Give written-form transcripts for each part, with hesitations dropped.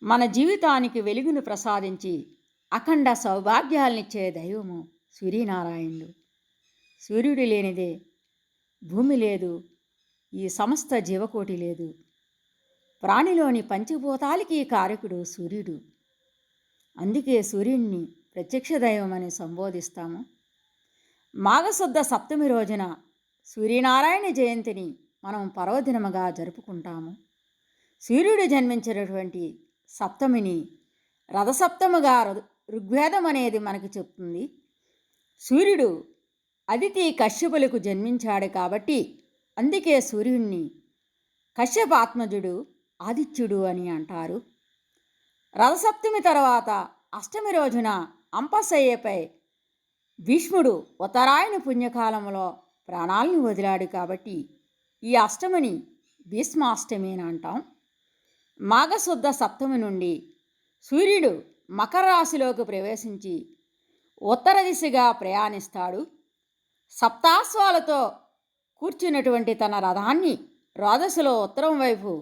మన జీవితానికి వెలుగును ప్రసాదించి అఖండ సౌభాగ్యాలనిచ్చే దైవము సూర్యనారాయణుడు. సూర్యుడు లేనిదే భూమి లేదు, ఈ సమస్త జీవకోటి లేదు. ప్రాణిలోని పంచభూతాలకి కారకుడు సూర్యుడు. అందుకే సూర్యుడిని ప్రత్యక్ష దైవమని సంబోధిస్తాము. మాఘశుద్ధ సప్తమి రోజున సూర్యనారాయణ జయంతిని మనం పర్వదినముగా జరుపుకుంటాము. సూర్యుడు జన్మించినటువంటి సప్తమిని రథసప్తమిగా ఋగ్వేదం అనేది మనకు చెప్తుంది. సూర్యుడు అదితి కశ్యపులకు జన్మించాడు కాబట్టి అందుకే సూర్యుడిని కశ్యపాత్మజుడు, ఆదిత్యుడు అని అంటారు. రథసప్తమి తర్వాత అష్టమి రోజున అంపశయ్యపై భీష్ముడు ఉత్తరాయణ పుణ్యకాలంలో ప్రాణాలను వదిలాడు కాబట్టి ఈ అష్టమిని భీష్మాష్టమి అని అంటాం. మాఘశుద్ధ సప్తమి నుండి సూర్యుడు మకర రాశిలోకి ప్రవేశించి ఉత్తర దిశగా ప్రయాణిస్తాడు. సప్తాశ్వాలతో కూర్చున్నటువంటి తన రథాన్ని రోదశలో ఉత్తరం వైపు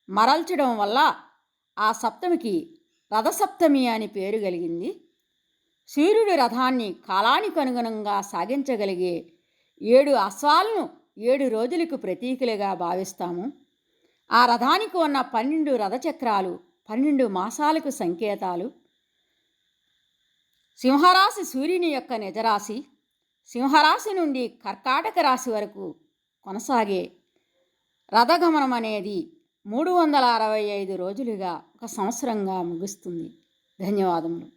మరల్చడం వల్ల ఆ సప్తమికి రథసప్తమి అని పేరు కలిగింది. సూర్యుడి రథాన్ని కాలానికి అనుగుణంగా సాగించగలిగే 7 అశ్వాలను 7 రోజులకు ప్రతీకలుగా భావిస్తాము. ఆ రథానికి ఉన్న 12 రథచక్రాలు 12 మాసాలకు సంకేతాలు. సింహరాశి సూర్యుని యొక్క నిజరాశి. సింహరాశి నుండి కర్కాటక రాశి వరకు కొనసాగే రథగమనం అనేది 365 రోజులుగా ఒక సంవత్సరంగా ముగుస్తుంది. ధన్యవాదములు.